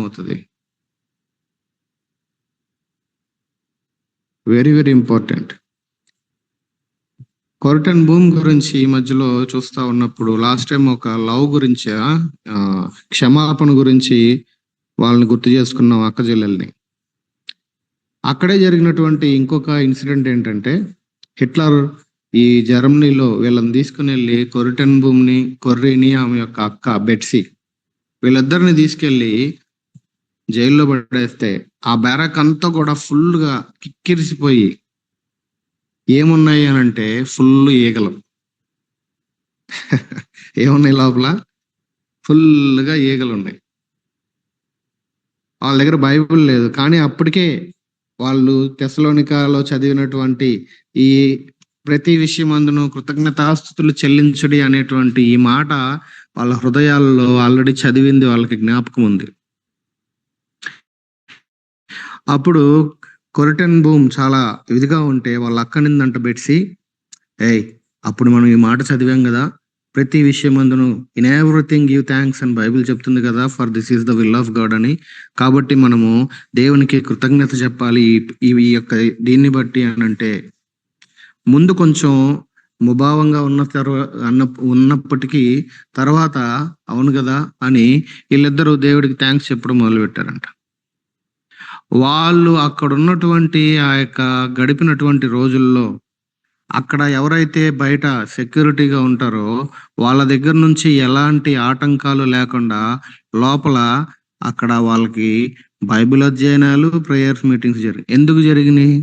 అవుతుంది. Very very important. కొరటన్ భూమి గురించి ఈ మధ్యలో చూస్తా ఉన్నప్పుడు లాస్ట్ టైం ఒక లవ్ గురించి క్షమాపణ గురించి వాళ్ళని గుర్తు చేసుకున్నాం, అక్క చెల్లెల్ని. అక్కడే జరిగినటువంటి ఇంకొక ఇన్సిడెంట్ ఏంటంటే, హిట్లర్ ఈ జర్మనీలో వీళ్ళని తీసుకుని వెళ్ళి కొరటన్ భూమిని, కొర్రీని, ఆమె యొక్క అక్క బెట్సీ, వీళ్ళిద్దరిని తీసుకెళ్లి జైల్లో పడేస్తే ఆ బ్యారక్ అంతా కూడా ఫుల్గా కిక్కిరిసిపోయి ఏమున్నాయి అని అంటే ఫుల్ ఈగలు. ఏమున్నాయి లోపల? ఫుల్గా ఈగలు ఉన్నాయి. వాళ్ళ దగ్గర బైబిల్ లేదు, కానీ అప్పటికే వాళ్ళు తెస్సలోనికలో చదివినటువంటి ఈ ప్రతి విషయమందును కృతజ్ఞతాస్తుతులు చెల్లించుడి అనేటువంటి ఈ మాట వాళ్ళ హృదయాల్లో ఆల్రెడీ చదివింది వాళ్ళకి జ్ఞాపకం ఉంది. అప్పుడు కొరటన్ భూమ్ చాలా ఇదిగా ఉంటే వాళ్ళ అక్కనిందంట బెట్సి, అప్పుడు మనం ఈ మాట చదివాం కదా, ప్రతి విషయమందును ఇన్ ఎవ్రీథింగ్ గివ్ థ్యాంక్స్ అని బైబిల్ చెప్తుంది కదా, for this is the will of God అని. కాబట్టి మనము దేవునికి కృతజ్ఞత చెప్పాలి ఈ యొక్క దీన్ని బట్టి అని అంటే, ముందు కొంచెం ముభావంగా ఉన్నప్పటికీ తర్వాత అవును కదా అని వీళ్ళిద్దరూ దేవుడికి థ్యాంక్స్ చెప్పడం మొదలు పెట్టారంట. వాళ్ళు అక్కడ ఉన్నటువంటి ఆ యొక్క గడిపినటువంటి రోజుల్లో అక్కడ ఎవరైతే బయట సెక్యూరిటీగా ఉంటారో వాళ్ళ దగ్గర నుంచి ఎలాంటి ఆటంకాలు లేకుండా లోపల అక్కడ వాళ్ళకి బైబిల్ అధ్యయనాలు, ప్రేయర్స్ మీటింగ్స్ ఎందుకు జరిగినాయి?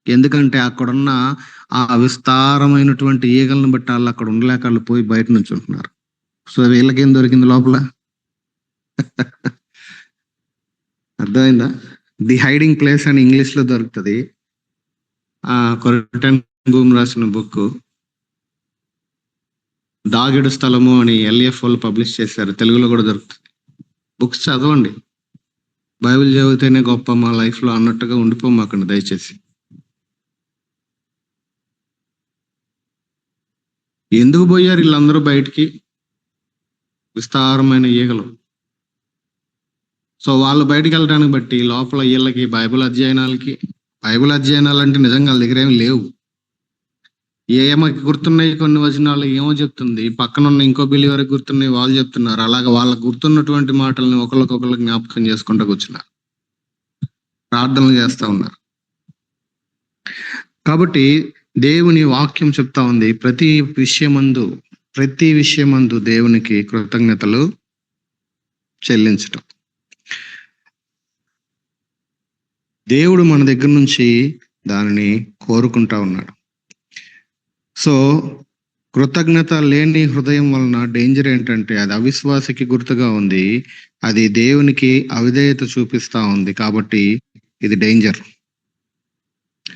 ఎందుకంటే అక్కడున్న ఆ విస్తారమైనటువంటి ఈగలను బట్టి వాళ్ళు అక్కడ ఉండలేక వాళ్ళు పోయి బయట నుంచి ఉంటున్నారు. సో వీళ్ళకేం దొరికింది లోపల? అర్థమైందా? ది హైడింగ్ ప్లేస్ అని ఇంగ్లీష్ లో దొరుకుతుంది. కొరటన్ భూమి రాసిన బుక్ దాగెడు స్థలము అని LF వాళ్ళు పబ్లిష్ చేశారు, తెలుగులో కూడా దొరుకుతుంది. బుక్స్ చదవండి, బైబిల్ చదివితేనే గొప్ప మా లైఫ్ లో అన్నట్టుగా ఉండిపోమాకండి దయచేసి. ఎందుకు పోయారు వీళ్ళందరూ బయటికి? విస్తారమైన ఈగలు. సో వాళ్ళు బయటికి వెళ్ళడానికి బట్టి లోపల వీళ్ళకి బైబిల్ అధ్యయనాలు అంటే నిజంగా వాళ్ళ దగ్గర ఏమి లేవు. ఏమకి గుర్తున్నాయి కొన్ని వచనాలు ఏమో చెప్తుంది, పక్కనున్న ఇంకో బిలీవర్కి గుర్తున్నాయి వాళ్ళు చెప్తున్నారు. అలాగే వాళ్ళకు గుర్తున్నటువంటి మాటల్ని ఒకరికొకరు జ్ఞాపకం చేసుకుంటూ కూర్చున్నారు, ప్రార్థనలు చేస్తూ ఉన్నారు. కాబట్టి దేవుని వాక్యం చెప్తా ఉంది, ప్రతి విషయమందు దేవునికి కృతజ్ఞతలు చెల్లించటం. దేవుడు మన దగ్గర నుంచి దానిని కోరుకుంటా ఉన్నాడు. సో కృతజ్ఞత లేని హృదయం వలన డేంజర్ ఏంటంటే అది అవిశ్వాసకి గుర్తుగా ఉంది, అది దేవునికి అవిధేయత చూపిస్తా ఉంది. కాబట్టి ఇది డేంజర్.